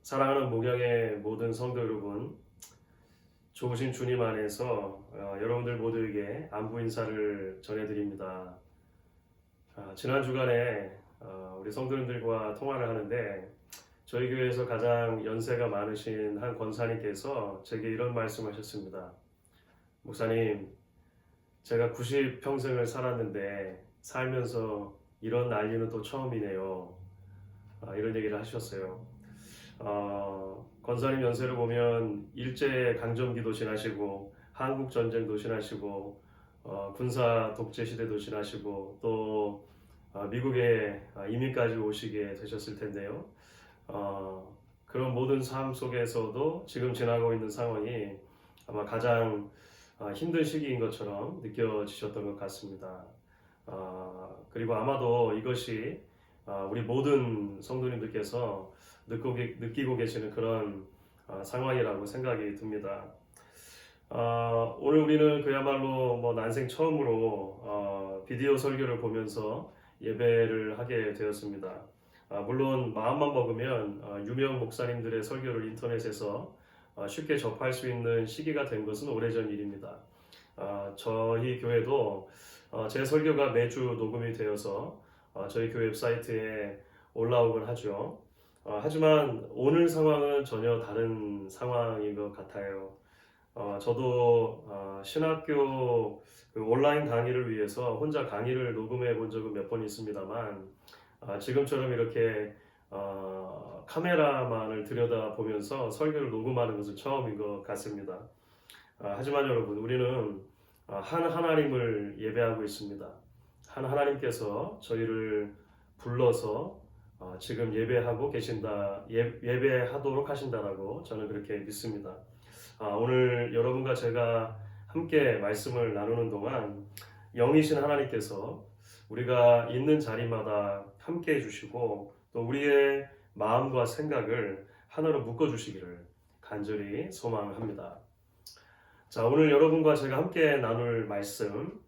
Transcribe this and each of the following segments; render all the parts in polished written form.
사랑하는 목양의 모든 성도 여러분, 좋으신 주님 안에서 여러분들 모두에게 안부 인사를 전해드립니다. 지난 주간에 우리 성도님들과 통화를 하는데 저희 교회에서 가장 연세가 많으신 한 권사님께서 제게 이런 말씀하셨습니다. 목사님, 제가 90평생을 살았는데 살면서 이런 난리는 또 처음이네요. 이런 얘기를 하셨어요. 권사님 연세를 보면 일제 강점기도 지나시고 한국 전쟁도 지나시고 군사 독재 시대도 지나시고 또 미국에 이민까지 오시게 되셨을 텐데요. 그런 모든 삶 속에서도 지금 지나고 있는 상황이 아마 가장 힘든 시기인 것처럼 느껴지셨던 것 같습니다. 그리고 아마도 이것이 우리 모든 성도님들께서 느끼고 계시는 그런 상황이라고 생각이 듭니다. 오늘 우리는 그야말로 난생 처음으로 비디오 설교를 보면서 예배를 하게 되었습니다. 물론 마음만 먹으면 유명 목사님들의 설교를 인터넷에서 쉽게 접할 수 있는 시기가 된 것은 오래전 일입니다. 저희 교회도 제 설교가 매주 녹음이 되어서 저희 교회 웹사이트에 올라오곤 하죠. 하지만 오늘 상황은 전혀 다른 상황인 것 같아요. 저도 신학교 그 온라인 강의를 위해서 혼자 강의를 녹음해 본 적은 몇 번 있습니다만 지금처럼 이렇게 카메라만을 들여다보면서 설교를 녹음하는 것은 처음인 것 같습니다. 하지만 여러분, 우리는 한 하나님을 예배하고 있습니다. 한 하나님께서 저희를 불러서 지금 예배하고 계신다, 예배하도록 하신다라고 저는 그렇게 믿습니다. 오늘 여러분과 제가 함께 말씀을 나누는 동안 영이신 하나님께서 우리가 있는 자리마다 함께 해주시고 또 우리의 마음과 생각을 하나로 묶어주시기를 간절히 소망합니다. 자, 오늘 여러분과 제가 함께 나눌 말씀,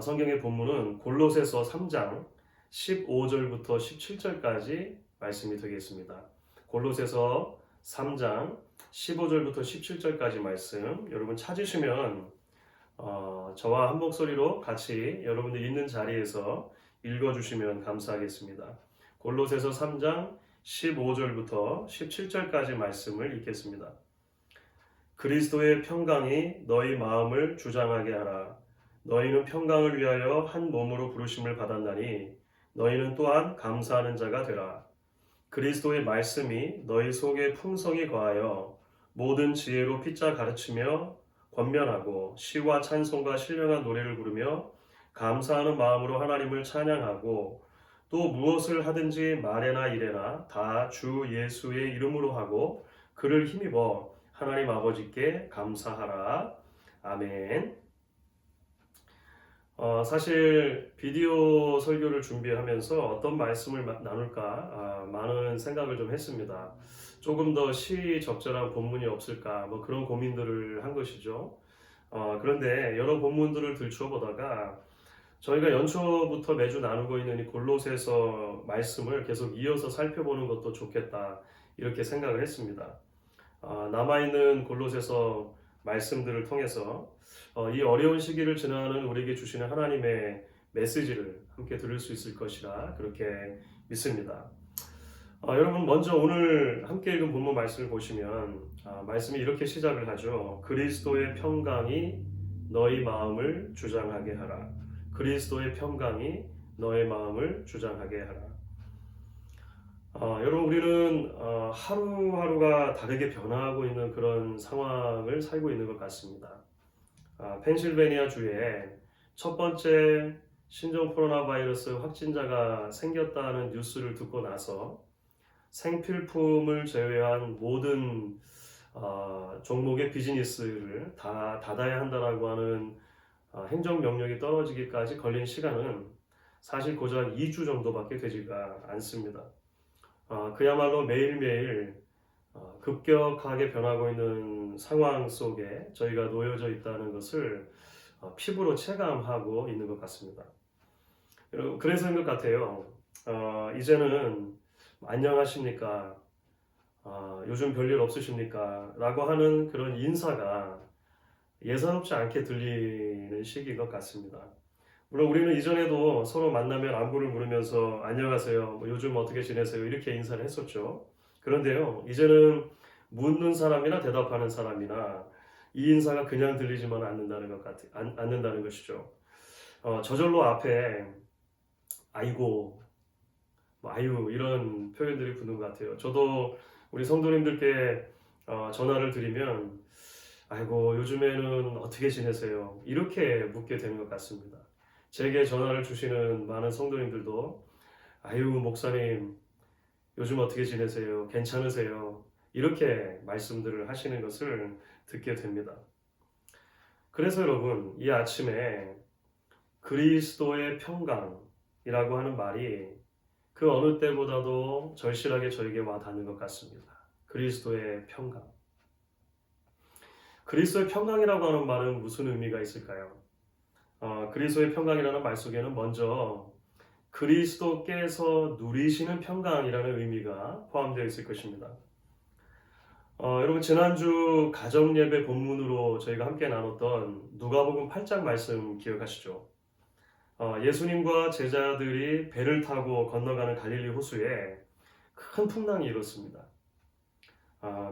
성경의 본문은 골로새서 3장 15절부터 17절까지 말씀이 되겠습니다. 골로새서 3장 15절부터 17절까지 말씀 여러분 찾으시면 저와 한 목소리로 같이 여러분들 있는 자리에서 읽어주시면 감사하겠습니다. 골로새서 3장 15절부터 17절까지 말씀을 읽겠습니다. 그리스도의 평강이 너희 마음을 주장하게 하라. 너희는 평강을 위하여 한 몸으로 부르심을 받았나니 너희는 또한 감사하는 자가 되라. 그리스도의 말씀이 너희 속에 풍성히 거하여 모든 지혜로 피차 가르치며 권면하고 시와 찬송과 신령한 노래를 부르며 감사하는 마음으로 하나님을 찬양하고 또 무엇을 하든지 말에나 일에나 다 주 예수의 이름으로 하고 그를 힘입어 하나님 아버지께 감사하라. 아멘. 사실 비디오 설교를 준비하면서 어떤 말씀을 나눌까 많은 생각을 좀 했습니다. 조금 더 시적절한 본문이 없을까 그런 고민들을 한 것이죠. 그런데 여러 본문들을 들추어 보다가 저희가 연초부터 매주 나누고 있는 이 골로새서 말씀을 계속 이어서 살펴보는 것도 좋겠다 이렇게 생각을 했습니다. 남아있는 골로새서 말씀들을 통해서 이 어려운 시기를 지나는 우리에게 주시는 하나님의 메시지를 함께 들을 수 있을 것이라 그렇게 믿습니다. 여러분 먼저 오늘 함께 읽은 본문 말씀을 보시면 말씀이 이렇게 시작을 하죠. 그리스도의 평강이 너희 마음을 주장하게 하라. 그리스도의 평강이 너의 마음을 주장하게 하라. 여러분 우리는 하루하루가 다르게 변화하고 있는 그런 상황을 살고 있는 것 같습니다. 펜실베니아 주에 첫 번째 신종 코로나 바이러스 확진자가 생겼다는 뉴스를 듣고 나서 생필품을 제외한 모든 종목의 비즈니스를 다 닫아야 한다라고 하는 행정명령이 떨어지기까지 걸린 시간은 사실 고작 2주 정도밖에 되지가 않습니다. 그야말로 매일매일 급격하게 변하고 있는 상황 속에 저희가 놓여져 있다는 것을 피부로 체감하고 있는 것 같습니다. 그래서인 것 같아요. 이제는 안녕하십니까? 요즘 별일 없으십니까? 라고 하는 그런 인사가 예사롭지 않게 들리는 시기인 것 같습니다. 물론 우리는 이전에도 서로 만나면 안부를 물으면서 안녕하세요, 뭐 요즘 어떻게 지내세요? 이렇게 인사를 했었죠. 그런데요, 이제는 묻는 사람이나 대답하는 사람이나 이 인사가 그냥 들리지만 않는다는 것이죠. 저절로 앞에 아이고, 뭐 아유 이런 표현들이 붙는 것 같아요. 저도 우리 성도님들께 전화를 드리면 아이고 요즘에는 어떻게 지내세요? 이렇게 묻게 되는 것 같습니다. 제게 전화를 주시는 많은 성도님들도 아유 목사님 요즘 어떻게 지내세요? 괜찮으세요? 이렇게 말씀들을 하시는 것을 듣게 됩니다. 그래서 여러분 이 아침에 그리스도의 평강이라고 하는 말이 그 어느 때보다도 절실하게 저에게 와 닿는 것 같습니다. 그리스도의 평강. 그리스도의 평강이라고 하는 말은 무슨 의미가 있을까요? 그리스도의 평강이라는 말 속에는 먼저 그리스도께서 누리시는 평강이라는 의미가 포함되어 있을 것입니다. 여러분 지난주 가정예배 본문으로 저희가 함께 나눴던 누가복음 8장 말씀 기억하시죠? 예수님과 제자들이 배를 타고 건너가는 갈릴리 호수에 큰 풍랑이 일었습니다.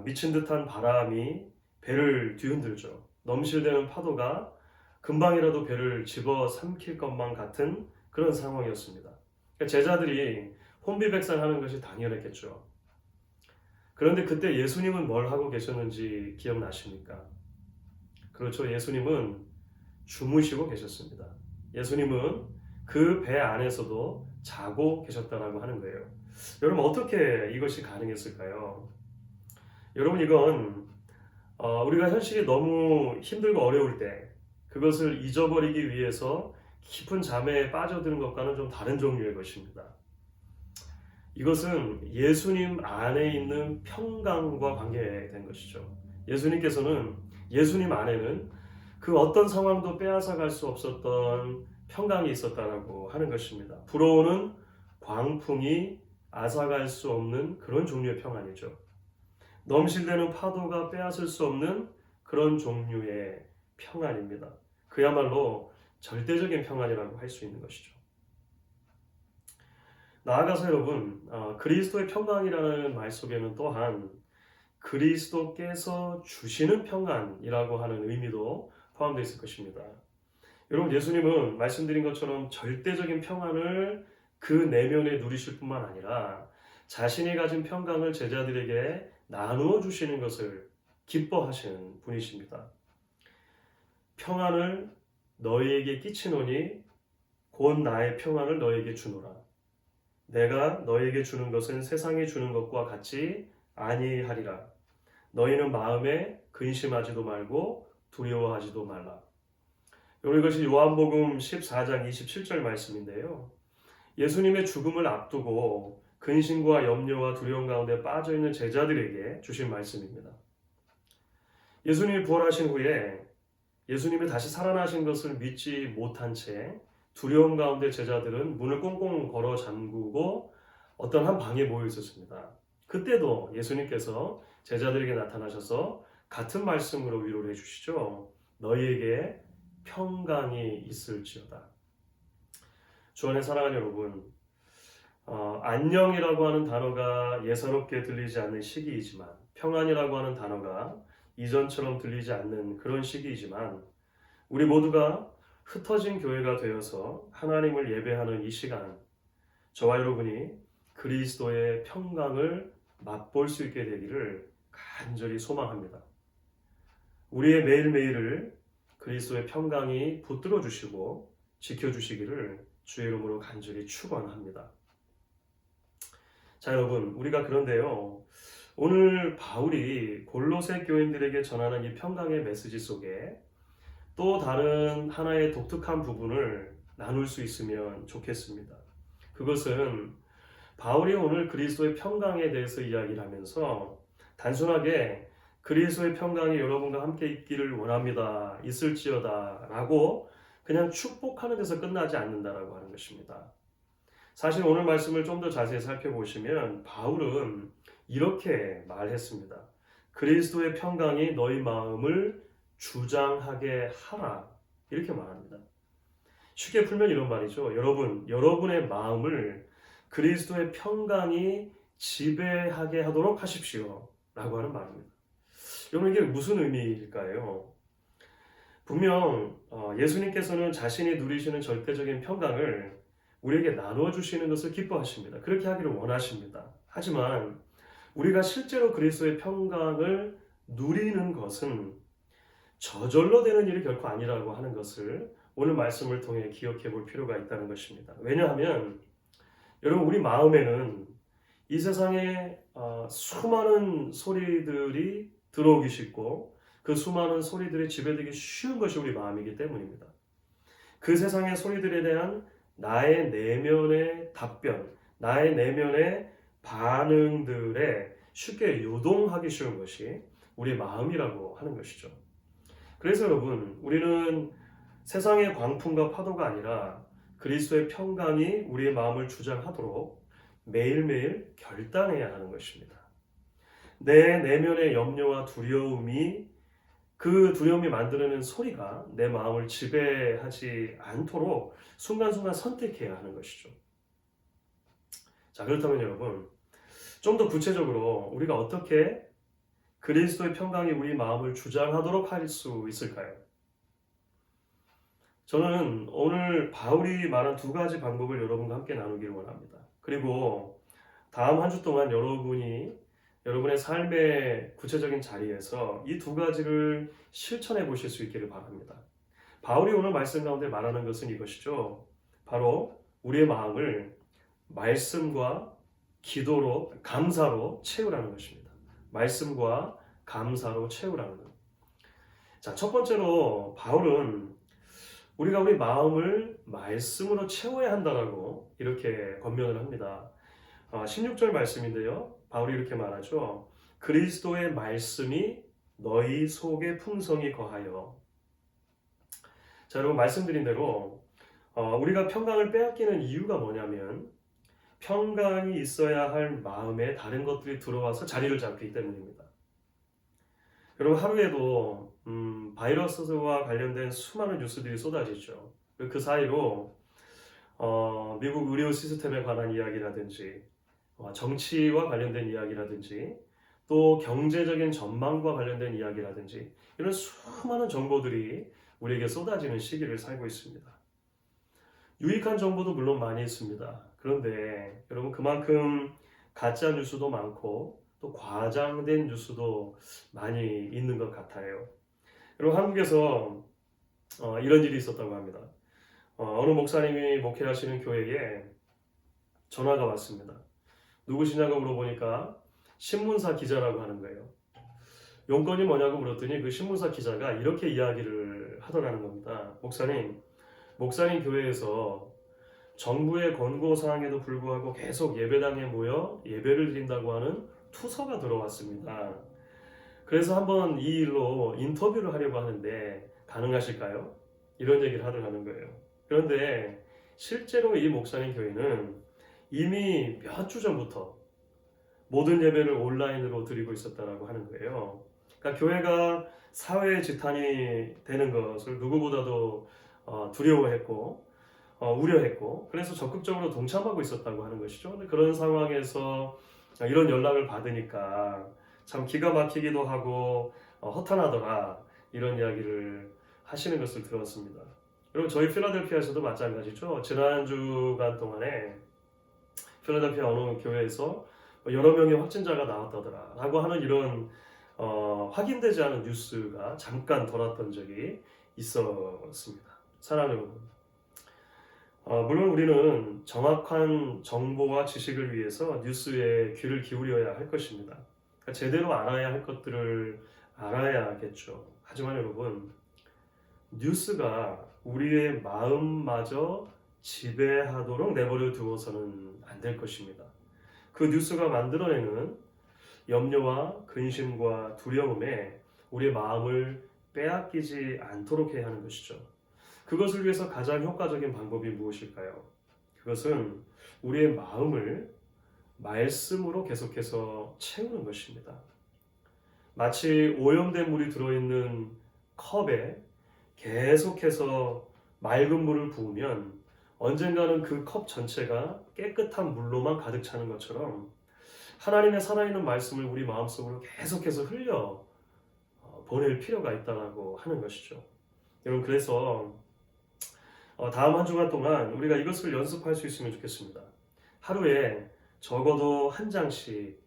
미친 듯한 바람이 배를 뒤흔들죠. 넘실대는 파도가 금방이라도 배를 집어삼킬 것만 같은 그런 상황이었습니다. 그러니까 제자들이 혼비백산하는 것이 당연했겠죠. 그런데 그때 예수님은 뭘 하고 계셨는지 기억나십니까? 그렇죠. 예수님은 주무시고 계셨습니다. 예수님은 그 배 안에서도 자고 계셨다라고 하는 거예요. 여러분 어떻게 이것이 가능했을까요? 여러분 이건 우리가 현실이 너무 힘들고 어려울 때 그것을 잊어버리기 위해서 깊은 잠에 빠져드는 것과는 좀 다른 종류의 것입니다. 이것은 예수님 안에 있는 평강과 관계된 것이죠. 예수님 안에는 그 어떤 상황도 빼앗아갈 수 없었던 평강이 있었다라고 하는 것입니다. 불어오는 광풍이 앗아갈 수 없는 그런 종류의 평안이죠. 넘실대는 파도가 빼앗을 수 없는 그런 종류의 평안입니다. 그야말로 절대적인 평안이라고 할 수 있는 것이죠. 나아가서 여러분, 그리스도의 평강이라는 말 속에는 또한 그리스도께서 주시는 평안이라고 하는 의미도 포함되어 있을 것입니다. 여러분, 예수님은 말씀드린 것처럼 절대적인 평안을 그 내면에 누리실 뿐만 아니라 자신이 가진 평강을 제자들에게 나누어 주시는 것을 기뻐하시는 분이십니다. 평안을 너희에게 끼치노니 곧 나의 평안을 너희에게 주노라. 내가 너희에게 주는 것은 세상이 주는 것과 같이 아니하리라. 너희는 마음에 근심하지도 말고 두려워하지도 말라. 이것이 요한복음 14장 27절 말씀인데요. 예수님의 죽음을 앞두고 근심과 염려와 두려움 가운데 빠져있는 제자들에게 주신 말씀입니다. 예수님이 부활하신 후에 예수님이 다시 살아나신 것을 믿지 못한 채 두려움 가운데 제자들은 문을 꽁꽁 걸어 잠그고 어떤 한 방에 모여 있었습니다. 그때도 예수님께서 제자들에게 나타나셔서 같은 말씀으로 위로를 해주시죠. 너희에게 평강이 있을지어다. 주 안에 사랑하는 여러분, 안녕이라고 하는 단어가 예사롭게 들리지 않는 시기이지만 평안이라고 하는 단어가 이전처럼 들리지 않는 그런 시기이지만 우리 모두가 흩어진 교회가 되어서 하나님을 예배하는 이 시간 저와 여러분이 그리스도의 평강을 맛볼 수 있게 되기를 간절히 소망합니다. 우리의 매일매일을 그리스도의 평강이 붙들어 주시고 지켜주시기를 주의 이름으로 간절히 축원합니다. 자 여러분, 우리가 그런데요, 오늘 바울이 골로새 교인들에게 전하는 이 평강의 메시지 속에 또 다른 하나의 독특한 부분을 나눌 수 있으면 좋겠습니다. 그것은 바울이 오늘 그리스도의 평강에 대해서 이야기를 하면서 단순하게 그리스도의 평강이 여러분과 함께 있기를 원합니다, 있을지어다 라고 그냥 축복하는 데서 끝나지 않는다라고 하는 것입니다. 사실 오늘 말씀을 좀 더 자세히 살펴보시면 바울은 이렇게 말했습니다. 그리스도의 평강이 너희 마음을 주장하게 하라. 이렇게 말합니다. 쉽게 풀면 이런 말이죠. 여러분의 마음을 그리스도의 평강이 지배하게 하도록 하십시오. 라고 하는 말입니다. 여러분, 이게 무슨 의미일까요? 분명 예수님께서는 자신이 누리시는 절대적인 평강을 우리에게 나누어 주시는 것을 기뻐하십니다. 그렇게 하기를 원하십니다. 하지만 우리가 실제로 그리스도의 평강을 누리는 것은 저절로 되는 일이 결코 아니라고 하는 것을 오늘 말씀을 통해 기억해 볼 필요가 있다는 것입니다. 왜냐하면 여러분, 우리 마음에는 이 세상에 수많은 소리들이 들어오기 쉽고 그 수많은 소리들이 지배되기 쉬운 것이 우리 마음이기 때문입니다. 그 세상의 소리들에 대한 나의 내면의 답변, 나의 내면의 반응들에 쉽게 요동하기 쉬운 것이 우리 마음이라고 하는 것이죠. 그래서 여러분, 우리는 세상의 광풍과 파도가 아니라 그리스도의 평강이 우리의 마음을 주장하도록 매일매일 결단해야 하는 것입니다. 내 내면의 염려와 두려움이 그 두려움이 만들어내는 소리가 내 마음을 지배하지 않도록 순간순간 선택해야 하는 것이죠. 자, 그렇다면 여러분, 좀 더 구체적으로 우리가 어떻게 그리스도의 평강이 우리 마음을 주장하도록 할 수 있을까요? 저는 오늘 바울이 말한 두 가지 방법을 여러분과 함께 나누기를 원합니다. 그리고 다음 한 주 동안 여러분의 삶의 구체적인 자리에서 이 두 가지를 실천해 보실 수 있기를 바랍니다. 바울이 오늘 말씀 가운데 말하는 것은 이것이죠. 바로 우리의 마음을 말씀과 기도로, 감사로 채우라는 것입니다. 말씀과 감사로 채우라는 것. 자, 첫 번째로 바울은 우리가 우리 마음을 말씀으로 채워야 한다라고 이렇게 권면을 합니다. 16절 말씀인데요. 바울이 이렇게 말하죠. 그리스도의 말씀이 너희 속에 풍성히 거하여. 자, 여러분, 말씀드린 대로 우리가 평강을 빼앗기는 이유가 뭐냐면 평강이 있어야 할 마음에 다른 것들이 들어와서 자리를 잡기 때문입니다. 여러분, 하루에도 바이러스와 관련된 수많은 뉴스들이 쏟아지죠. 그 사이로 미국 의료 시스템에 관한 이야기라든지 정치와 관련된 이야기라든지 또 경제적인 전망과 관련된 이야기라든지 이런 수많은 정보들이 우리에게 쏟아지는 시기를 살고 있습니다. 유익한 정보도 물론 많이 있습니다. 그런데 여러분, 그만큼 가짜 뉴스도 많고 또 과장된 뉴스도 많이 있는 것 같아요. 여러분, 한국에서 이런 일이 있었다고 합니다. 어느 목사님이 목회하시는 교회에 전화가 왔습니다. 누구시냐고 물어보니까 신문사 기자라고 하는 거예요. 용건이 뭐냐고 물었더니 그 신문사 기자가 이렇게 이야기를 하더라는 겁니다. 목사님 교회에서 정부의 권고사항에도 불구하고 계속 예배당에 모여 예배를 드린다고 하는 투서가 들어왔습니다. 그래서 한번 이 일로 인터뷰를 하려고 하는데 가능하실까요? 이런 얘기를 하더라는 거예요. 그런데 실제로 이 목사님 교회는 이미 몇 주 전부터 모든 예배를 온라인으로 드리고 있었다라고 하는 거예요. 그러니까 교회가 사회의 지탄이 되는 것을 누구보다도 두려워했고 우려했고 그래서 적극적으로 동참하고 있었다고 하는 것이죠. 근데 그런 상황에서 이런 연락을 받으니까 참 기가 막히기도 하고 허탄하더라 이런 이야기를 하시는 것을 들었습니다. 여러분, 저희 필라델피아에서도 마찬가지죠. 지난 주간 동안에 필라델피아 어느 교회에서 여러 명의 확진자가 나왔다더라 라고 하는 이런 확인되지 않은 뉴스가 잠깐 돌았던 적이 있었습니다. 사랑하는 여러분, 물론 우리는 정확한 정보와 지식을 위해서 뉴스에 귀를 기울여야 할 것입니다. 그러니까 제대로 알아야 할 것들을 알아야겠죠. 하지만 여러분, 뉴스가 우리의 마음마저 지배하도록 내버려 두어서는 안 될 것입니다. 그 뉴스가 만들어내는 염려와 근심과 두려움에 우리의 마음을 빼앗기지 않도록 해야 하는 것이죠. 그것을 위해서 가장 효과적인 방법이 무엇일까요? 그것은 우리의 마음을 말씀으로 계속해서 채우는 것입니다. 마치 오염된 물이 들어있는 컵에 계속해서 맑은 물을 부으면 언젠가는 그 컵 전체가 깨끗한 물로만 가득 차는 것처럼 하나님의 살아있는 말씀을 우리 마음속으로 계속해서 흘려 보낼 필요가 있다고 하는 것이죠. 여러분, 그래서 다음 한 주간 동안 우리가 이것을 연습할 수 있으면 좋겠습니다. 하루에 적어도 한 장씩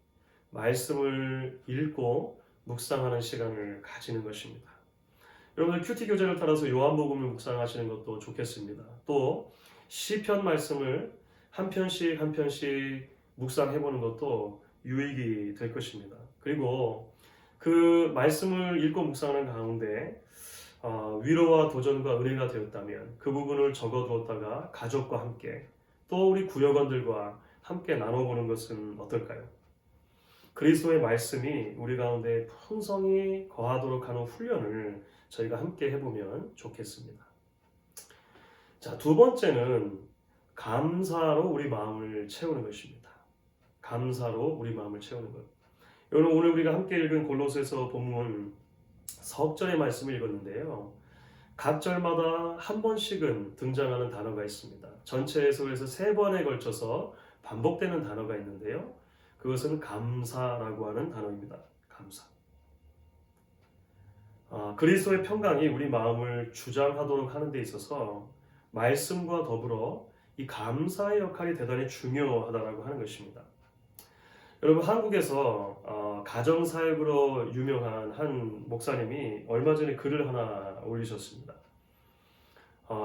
말씀을 읽고 묵상하는 시간을 가지는 것입니다. 여러분들 큐티 교재를 따라서 요한복음을 묵상하시는 것도 좋겠습니다. 또 시편 말씀을 한 편씩 한 편씩 묵상해보는 것도 유익이 될 것입니다. 그리고 그 말씀을 읽고 묵상하는 가운데 위로와 도전과 은혜가 되었다면 그 부분을 적어두었다가 가족과 함께 또 우리 구역원들과 함께 나눠보는 것은 어떨까요? 그리스도의 말씀이 우리 가운데 풍성히 거하도록 하는 훈련을 저희가 함께 해보면 좋겠습니다. 자, 두 번째는 감사로 우리 마음을 채우는 것입니다. 감사로 우리 마음을 채우는 것. 여러분, 오늘 우리가 함께 읽은 골로새서 본문 석 절의 말씀을 읽었는데요. 각 절마다 한 번씩은 등장하는 단어가 있습니다. 전체 해석에서 세 번에 걸쳐서 반복되는 단어가 있는데요. 그것은 감사라고 하는 단어입니다. 감사. 그리스도의 평강이 우리 마음을 주장하도록 하는 데 있어서 말씀과 더불어 이 감사의 역할이 대단히 중요하다고 하는 것입니다. 여러분, 한국에서 가정사역으로 유명한 한 목사님이 얼마 전에 글을 하나 올리셨습니다.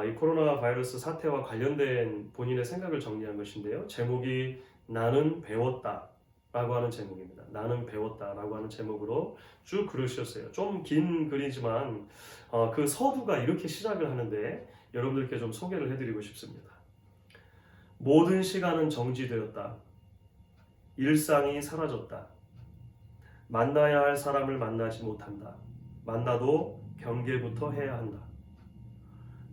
이 코로나 바이러스 사태와 관련된 본인의 생각을 정리한 것인데요. 제목이 나는 배웠다 라고 하는 제목입니다. 나는 배웠다 라고 하는 제목으로 쭉 글을 쓰셨어요. 좀 긴 글이지만 그 서두가 이렇게 시작을 하는데 여러분들께 좀 소개를 해드리고 싶습니다. 모든 시간은 정지되었다. 일상이 사라졌다. 만나야 할 사람을 만나지 못한다. 만나도 경계부터 해야 한다.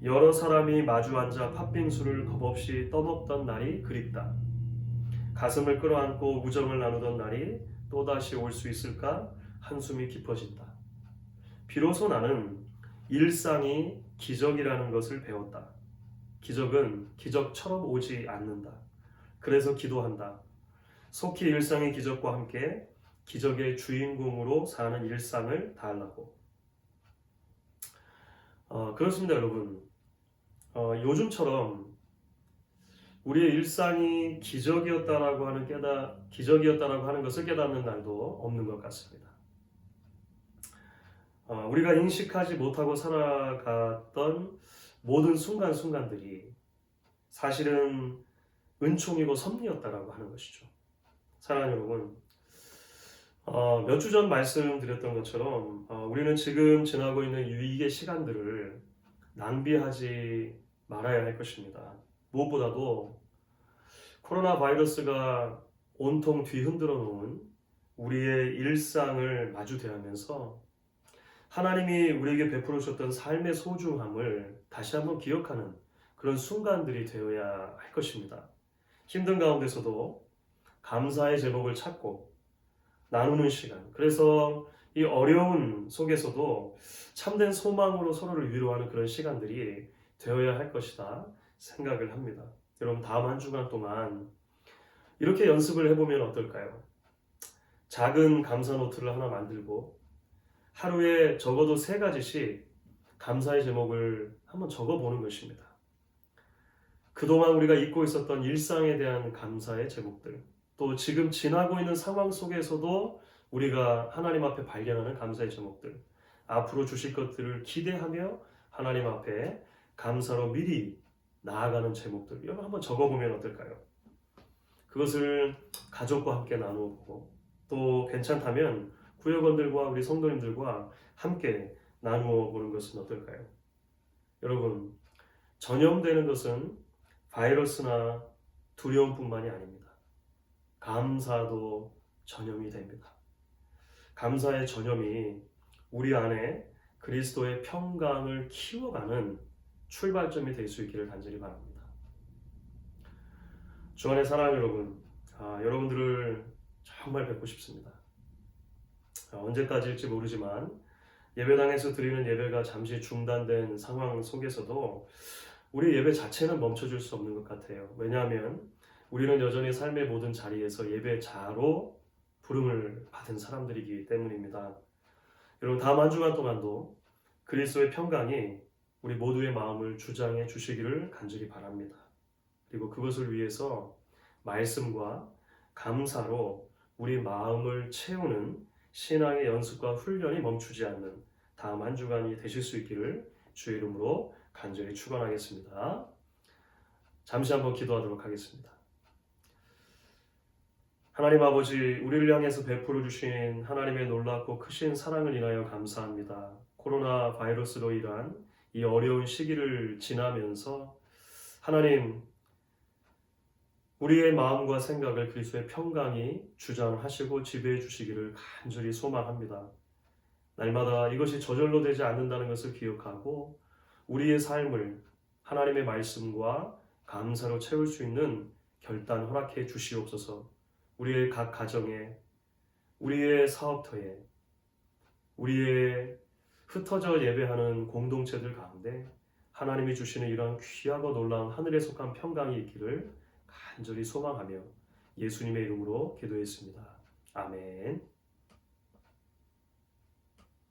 여러 사람이 마주 앉아 팥빙수를 겁없이 떠먹던 날이 그립다. 가슴을 끌어안고 우정을 나누던 날이 또다시 올 수 있을까? 한숨이 깊어진다. 비로소 나는 일상이 기적이라는 것을 배웠다. 기적은 기적처럼 오지 않는다. 그래서 기도한다. 속히 일상의 기적과 함께 기적의 주인공으로 사는 일상을 달라고. 그렇습니다, 여러분. 요즘처럼 우리의 일상이 기적이었다라고 하는 것을 깨닫는 날도 없는 것 같습니다. 우리가 인식하지 못하고 살아갔던 모든 순간순간들이 사실은 은총이고 섭리였다라고 하는 것이죠. 사랑하는 여러분, 몇 주 전 말씀드렸던 것처럼 우리는 지금 지나고 있는 유익의 시간들을 낭비하지 말아야 할 것입니다. 무엇보다도 코로나 바이러스가 온통 뒤흔들어 놓은 우리의 일상을 마주 대하면서 하나님이 우리에게 베풀어 주셨던 삶의 소중함을 다시 한번 기억하는 그런 순간들이 되어야 할 것입니다. 힘든 가운데서도 감사의 제목을 찾고 나누는 시간, 그래서 이 어려운 속에서도 참된 소망으로 서로를 위로하는 그런 시간들이 되어야 할 것이다 생각을 합니다. 여러분, 다음 한 주간 동안 이렇게 연습을 해보면 어떨까요? 작은 감사 노트를 하나 만들고 하루에 적어도 3가지씩 감사의 제목을 한번 적어보는 것입니다. 그동안 우리가 잊고 있었던 일상에 대한 감사의 제목들, 또 지금 지나고 있는 상황 속에서도 우리가 하나님 앞에 발견하는 감사의 제목들, 앞으로 주실 것들을 기대하며 하나님 앞에 감사로 미리 나아가는 제목들, 이거 한번 적어보면 어떨까요? 그것을 가족과 함께 나누고 또 괜찮다면 구역원들과 우리 성도님들과 함께 나누어 보는 것은 어떨까요? 여러분, 전염되는 것은 바이러스나 두려움뿐만이 아닙니다. 감사도 전염이 됩니다. 감사의 전염이 우리 안에 그리스도의 평강을 키워가는 출발점이 될 수 있기를 간절히 바랍니다. 주 안의 사랑하는 여러분, 여러분들을 정말 뵙고 싶습니다. 언제까지일지 모르지만 예배당에서 드리는 예배가 잠시 중단된 상황 속에서도 우리 예배 자체는 멈춰줄 수 없는 것 같아요. 왜냐하면 우리는 여전히 삶의 모든 자리에서 예배자로 부름을 받은 사람들이기 때문입니다. 여러분, 다음 한 주간 동안도 그리스도의 평강이 우리 모두의 마음을 주장해 주시기를 간절히 바랍니다. 그리고 그것을 위해서 말씀과 감사로 우리 마음을 채우는 신앙의 연습과 훈련이 멈추지 않는 다음 한 주간이 되실 수 있기를 주의 이름으로 간절히 축원하겠습니다. 잠시 한번 기도하도록 하겠습니다. 하나님 아버지, 우리를 향해서 베풀어 주신 하나님의 놀랍고 크신 사랑을 인하여 감사합니다. 코로나 바이러스로 인한 이 어려운 시기를 지나면서 하나님, 우리의 마음과 생각을 그리스도의 평강이 주장하시고 지배해 주시기를 간절히 소망합니다. 날마다 이것이 저절로 되지 않는다는 것을 기억하고 우리의 삶을 하나님의 말씀과 감사로 채울 수 있는 결단 허락해 주시옵소서. 우리의 각 가정에, 우리의 사업터에, 우리의 흩어져 예배하는 공동체들 가운데 하나님이 주시는 이러한 귀하고 놀라운 하늘에 속한 평강이 있기를 간절히 소망하며 예수님의 이름으로 기도했습니다. 아멘.